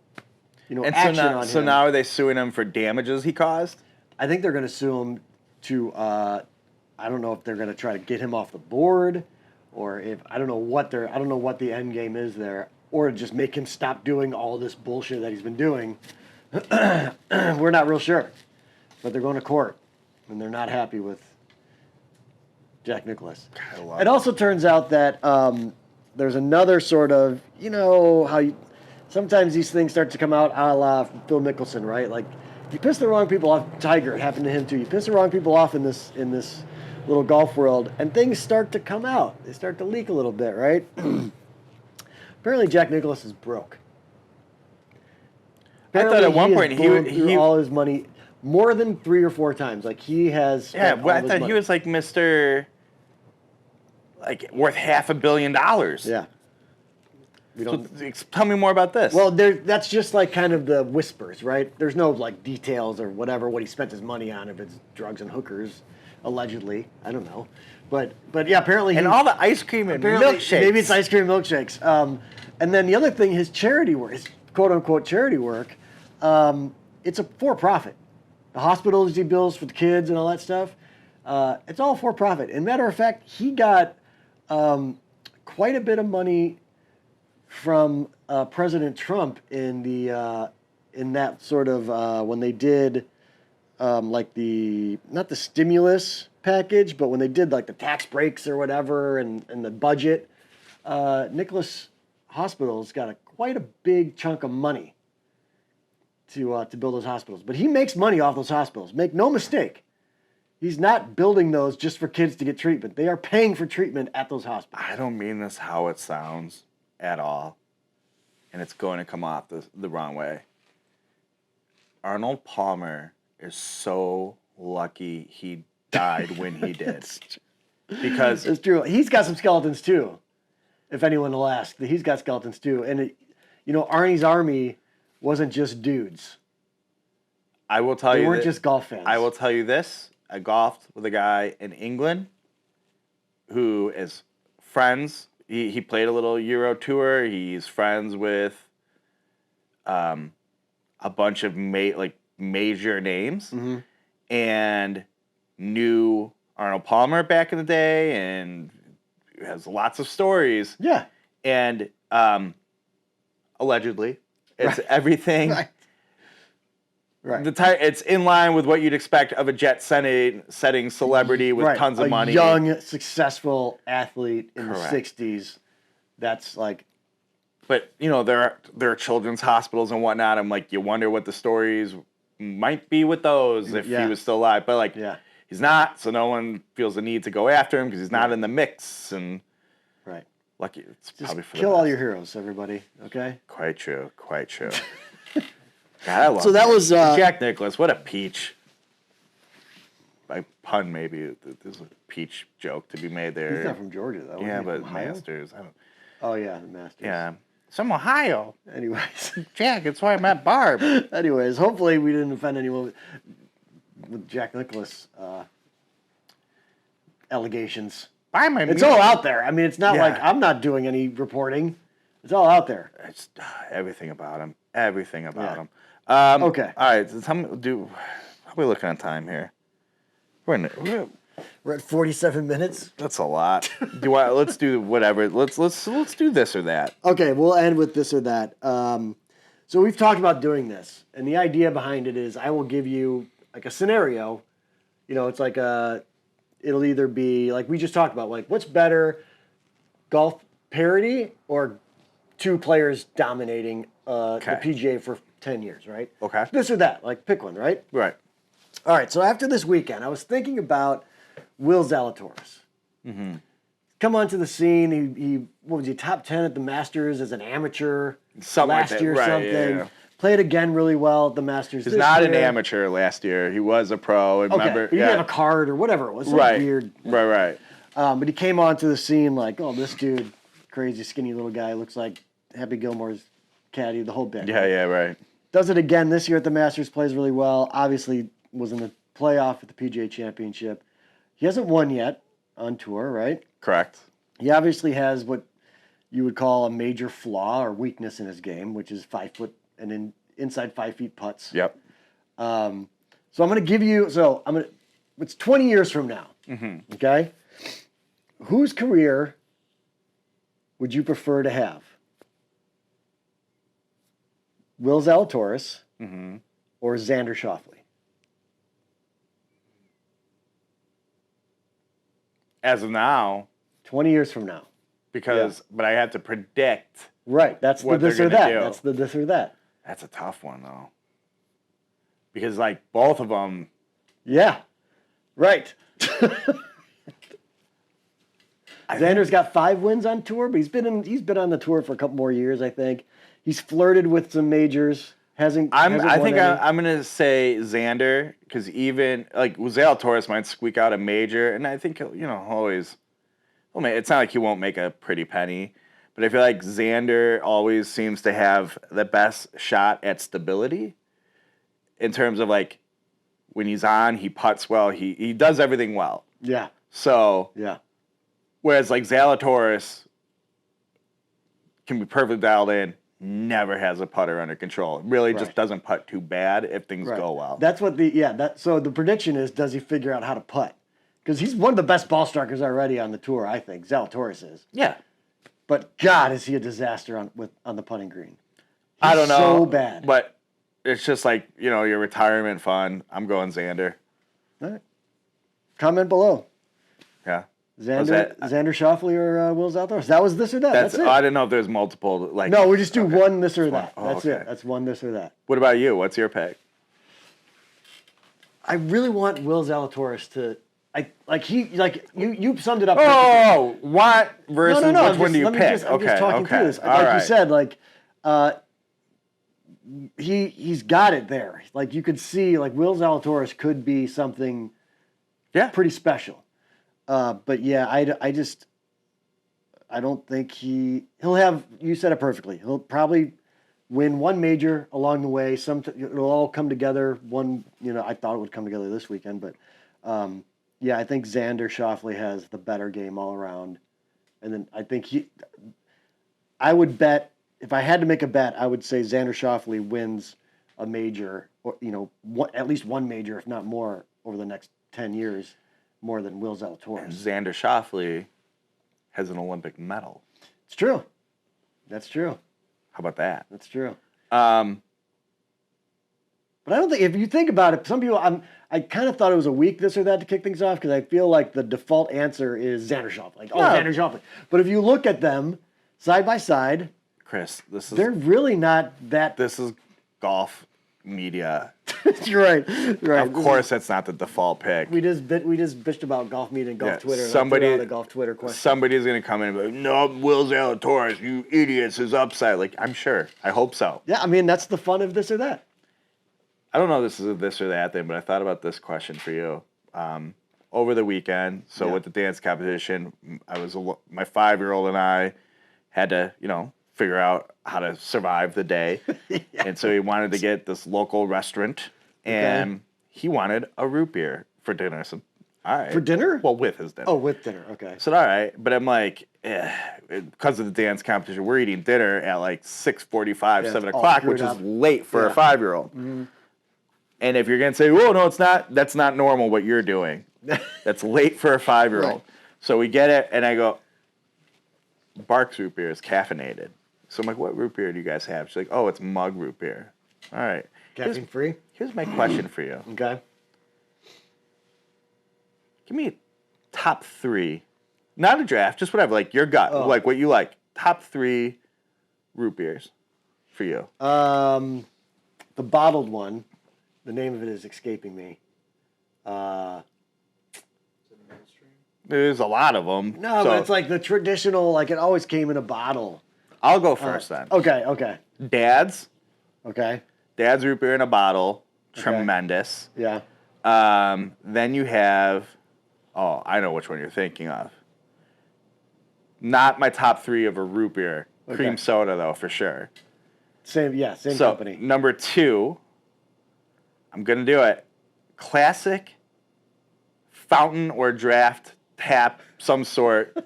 And action on him. so now are they suing him for damages he caused? I think they're going to sue him to, I don't know if they're going to try to get him off the board, or if I don't know what the end game is there, or just make him stop doing all this bullshit that he's been doing. We're not real sure, but they're going to court, and they're not happy with Jack Nicklaus. It also turns out that there's another sort of, sometimes these things start to come out a la Phil Mickelson, right? Like, you piss the wrong people off. Tiger, it happened to him too. You piss the wrong people off in this little golf world, and things start to come out. They start to leak a little bit, right? Apparently, Jack Nicklaus is broke. Apparently, I thought at one point he through all his money more than 3 or 4 times. Like he has. Yeah, spent well, all I his thought money. he was like Mr. Like worth $500 million. Yeah. We So don't. tell me more about this. Well, that's just like kind of the whispers, right? There's no like details or whatever what he spent his money on, if it's drugs and hookers, allegedly. I don't know, but yeah, apparently. and all the ice cream and milkshakes. Maybe it's ice cream and milkshakes. And then the other thing, his charity work, his quote unquote charity work, it's a for profit. The hospitals he bills for the kids and all that stuff, it's all for profit. And matter of fact, he got quite a bit of money from President Trump in that sort of when they did like not the stimulus package, but when they did like the tax breaks or whatever and the budget, Nicklaus Hospitals got quite a big chunk of money to build those hospitals. But he makes money off those hospitals. Make no mistake. He's not building those just for kids to get treatment. They are paying for treatment at those hospitals. I don't mean this how it sounds at all, and it's going to come off the wrong way. Arnold Palmer is so lucky he died when he did. Because It's true. He's got some skeletons too. If anyone will ask, he's got skeletons too. And Arnie's army wasn't just dudes. I will tell you, They weren't just golf fans. I will tell you this: I golfed with a guy in England who is friends. He played a little Euro tour. He's friends with a bunch of major names, and knew Arnold Palmer back in the day, and has lots of stories. Yeah. And allegedly, it's Right. everything. Right. Right. It's in line with what you'd expect of a jet-setting celebrity with Right. tons of money. A young, successful athlete in Correct. the 60s. That's like, But there are children's hospitals and whatnot. I'm like, you wonder what the stories might be with those if Yeah. he was still alive. But yeah. he's not, so no one feels the need to go after him because he's not in the mix. And Right. lucky, it's Just probably for kill the all best. your heroes, everybody. Okay? Quite true. Quite true. God, I love So that was, Jack Nicklaus. What a peach. By pun, maybe there's a peach joke to be made there. He's not from Georgia, though. Yeah, Isn't he but from Ohio? Masters. I don't. Oh, yeah, the Masters. Yeah, some Ohio. Anyways. Jack, that's why I met Barb. Anyways, hopefully we didn't offend anyone with Jack Nicklaus allegations. Buy my. It's all out there. I mean, it's not Yeah. like I'm not doing any reporting. It's all out there. It's everything about him. Everything about Yeah. him. Okay. All right. So tell me, how are we looking at time here? We're We're at 47 minutes. that's a lot. Let's do whatever. Let's do this or that. Okay, we'll end with this or that. So we've talked about doing this, and the idea behind it is I will give you like a scenario. It's like it'll either be like we just talked about, like what's better, golf parity or 2 players dominating the PGA for 10 years, right? Okay. This or that, like pick one, right? Right. All right, so after this weekend, I was thinking about Will Zalatoris. come onto the scene. He what was he, top 10 at the Masters as an amateur Something like last that. year, Right, something. yeah. Played again really well at the Masters. He's this not year. an amateur last year. He was a pro. Okay, Remember? but you didn't have a card or whatever it was. Some Right. weird. Right. But he came onto the scene like, oh, this dude, crazy skinny little guy, looks like Happy Gilmore's caddy, the whole bit. Yeah, right. Does it again this year at the Masters, plays really well. Obviously was in the playoff at the PGA Championship. He hasn't won yet on tour, right? Correct. He obviously has what you would call a major flaw or weakness in his game, which is 5 foot and inside 5 feet putts. Yep. So I'm going to give you, it's 20 years from now. Mm-hmm. Okay? Whose career would you prefer to have? Will Zalatoris or Xander Schauffele? As of now, 20 years from now. but I have to predict. Right. That's the What this they're or gonna that. do. That's the this or that. That's a tough one, though. Because, like, both of them. Yeah. Right. Xander's got 5 wins on tour, but he's been on the tour for a couple more years, I think. He's flirted with some majors. I think I'm gonna say Xander, because even like Zalatoris might squeak out a major, and I think he'll always. Well, it's not like he won't make a pretty penny, but I feel like Xander always seems to have the best shot at stability. In terms of like, when he's on, he putts well. He does everything well. Yeah. So Yeah. whereas like Zalatoris can be perfectly dialed in. Never has a putter under control. Really just doesn't putt too bad if things go well. That's what so the prediction is, does he figure out how to putt? Because he's one of the best ball strikers already on the tour, I think. Zalatoris is. Yeah. But God, is he a disaster on the putting green. I don't know. So bad. But it's just like, your retirement fund. I'm going Xander. All right. Comment below. Yeah. Xander Schauffele or Will Zalatoris? That was this or that. That's it. I didn't know if there's multiple. Like, no, we just do one this or that. Oh, That's okay. it. That's one this or that. What about you? What's your pick? I really want Will Zalatoris to. You summed it up. Oh, what versus which one do you pick? I'm just talking through this. Like you said, he's got it there. Like you could see, like Will Zalatoris could be something, pretty special. But yeah, I don't think he'll have. You said it perfectly. He'll probably win one major along the way. It'll all come together. I thought it would come together this weekend, but I think Xander Schauffele has the better game all around. And then I think I would bet, if I had to make a bet, I would say Xander Schauffele wins a major, or at least one major, if not more, over the next 10 years. More than Will Zalatoris. Xander Schauffele has an Olympic medal. It's true. That's true. How about that? That's true. But I don't think, if you think about it, some people, I kind of thought it was a weak this or that to kick things off, because I feel like the default answer is Xander Schauffele. Like, Xander Schauffele. But if you look at them side by side, Kris, they're really not that. This is golf media. You're right. Of course, that's not the default pick. We just bitched about golf media and golf Twitter. Somebody, the golf Twitter question. Somebody's gonna come in and be like, "No, Will Zalatoris, you idiots, his upside." Like, I'm sure. I hope so. Yeah, I mean that's the fun of this or that. I don't know if this is a this or that thing, but I thought about this question for you. Over the weekend, with the dance competition, my 5-year-old and I had to, figure out how to survive the day. And so he wanted to get this local restaurant, and he wanted a root beer for dinner. So, all right. For dinner? Well, with his dinner. Oh, with dinner. Okay. So, all right. But I'm like, because of the dance competition, we're eating dinner at like 6:45, 7 o'clock, which is late for a 5-year-old. Mm-hmm. And if you're going to say, oh, no, it's not, that's not normal what you're doing. That's late for a 5-year-old. Right. So we get it, and I go, Barks root beer is caffeinated. So I'm like, what root beer do you guys have? She's like, oh, it's mug root beer. All right. Caffeine free? Here's my question for you. Okay. Give me top 3. Not a draft, just whatever. Like your gut. Like what you like. Top 3 root beers for you. The bottled one. The name of it is escaping me. There's a lot of them. No, but it's like the traditional, like it always came in a bottle. I'll go first then. Okay. Dad's Okay. root beer in a bottle. Tremendous. Yeah. Then you have, I know which one you're thinking of. Not my top 3 of a root beer. Okay. Cream soda, though, for sure. Same So, company. number 2, I'm going to do it. Classic fountain or draft tap, some sort,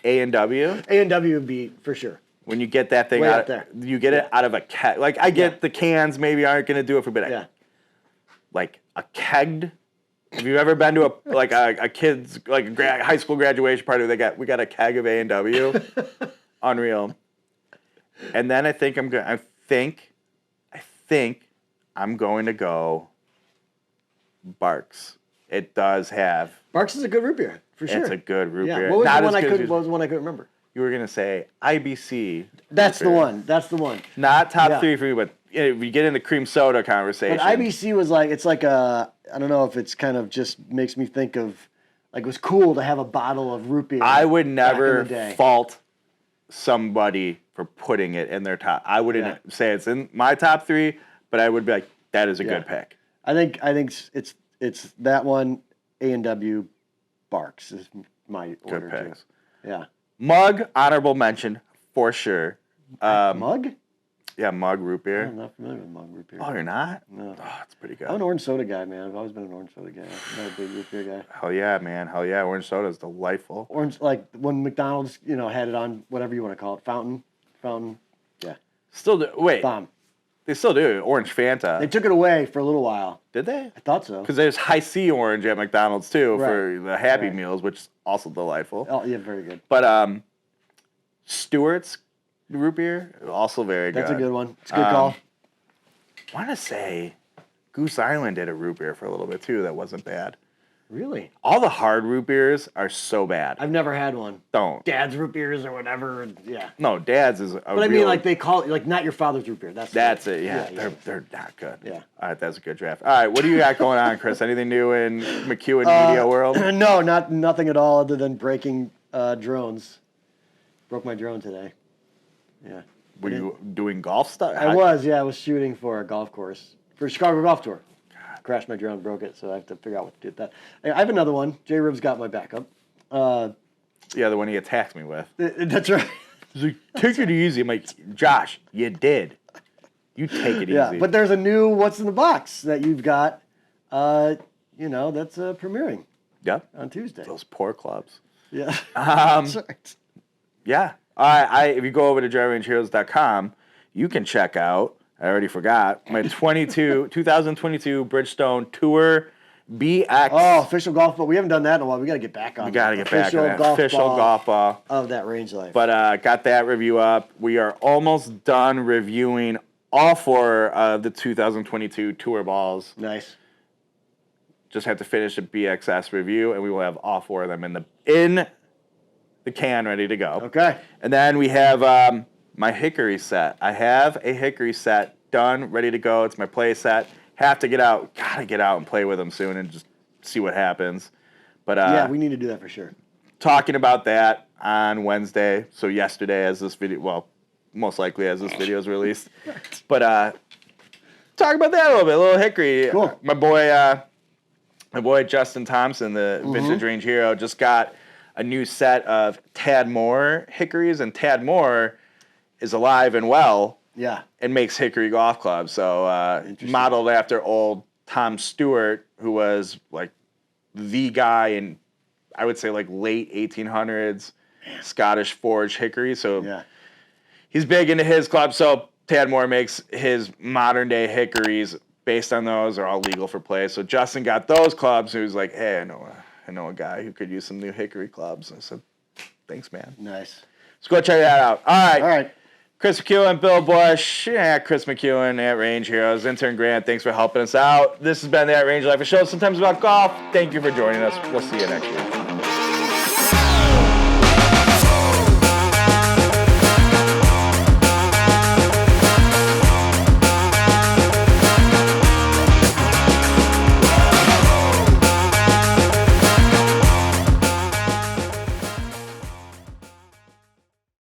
A&W. A&W would be for sure. When you get that thing Way out, up there. you get it out of a keg. Like, I get the cans maybe aren't going to do it for bit. Yeah. Like a kegged. Have you ever been to a kid's like a high school graduation party? We got a keg of A&W. Unreal. And then I think I'm going to go Barks. It does have. Barks is a good root beer for sure. It's a good root beer. What was the one I couldn't remember? You were gonna say IBC. That's the one. That's the one. Not top 3 for you, but if you get into cream soda conversation. But IBC was like, it's like a, I don't know if it's kind of just makes me think of, like it was cool to have a bottle of root beer. I would never fault somebody for putting it in their top. I wouldn't say it's in my top 3, but I would be like, that is a good pick. I think it's that one. A&W, Barks is my order. Good picks. Yeah. Mug, honorable mention for sure. Mug? Yeah, Mug root beer. I'm not familiar with Mug root beer. Oh, you're not? No. Oh, it's pretty good. I'm an orange soda guy, man. I've always been an orange soda guy. I'm not a big root beer guy. Hell yeah, man. Hell yeah. Orange soda is delightful. Orange, like when McDonald's, had it on whatever you want to call it, fountain. Yeah. Still do. Wait. Bomb. They still do. Orange Fanta. They took it away for a little while. Did they? I thought so. Because there's high C orange at McDonald's too for Right. the Happy Meals, which is also delightful. Oh, yeah, very good. But Stewart's root beer, also very good. That's a good one. It's a good call. I want to say Goose Island did a root beer for a little bit too. That wasn't bad. Really? All the hard root beers are so bad. I've never had one. Don't. Dad's root beers or whatever. Yeah. No, Dad's is. But I mean, like they call it like not your father's root beer. That's it. Yeah, they're not good. Yeah. All right, that's a good draft. All right, what do you got going on, Kris? Anything new in McEwen media world? No, nothing at all other than breaking drones. Broke my drone today. Yeah. Were you doing golf stuff? I was shooting for a golf course for Chicago Golf Tour. Crashed my drone, broke it, so I have to figure out what to do with that. I have another one. J Rib's got my backup. Yeah, the one he attacked me with. That's right. He's like, take it easy. I'm like, Josh, you did. You take it Yeah, easy. but there's a new What's in the Box that you've got. That's premiering. Yep. On Tuesday. Those poor clubs. Yeah. That's right. Yeah. If you go over to drivingheroes.com, you can check out, I already forgot, my 2022 Bridgestone Tour BX. Oh, official golf ball. We haven't done that in a while. We got to get back on. We got to get back on that. Official golf ball of that Range Life. But got that review up. We are almost done reviewing all 4 of the 2022 Tour balls. Nice. Just have to finish a BXS review, and we will have all 4 of them in the can ready to go. Okay. And then we have my hickory set. I have a hickory set done, ready to go. It's my play set. Gotta get out and play with them soon and just see what happens. But yeah, we need to do that for sure. Talking about that on Wednesday. So yesterday, as this video, well, most likely as this video is released. But talk about that a little hickory. Cool. My boy Justin Thompson, the Vintage Range Hero, just got a new set of Tad Moore hickories, and Tad Moore is alive and well. Yeah. And makes hickory golf clubs. So modeled after old Tom Stewart, who was like the guy in, I would say, like late 1800s Scottish forged hickory. So he's big into his club. So Tad Moore makes his modern day hickories based on those. They're all legal for play. So Justin got those clubs. He was like, hey, I know a guy who could use some new hickory clubs. I said, thanks, man. Nice. Let's go check that out. All right. Chris McEwen, Bill Bush, Chris McEwen at Range Heroes. Intern Grant, thanks for helping us out. This has been the At Range Life, a show sometimes about golf. Thank you for joining us. We'll see you next week.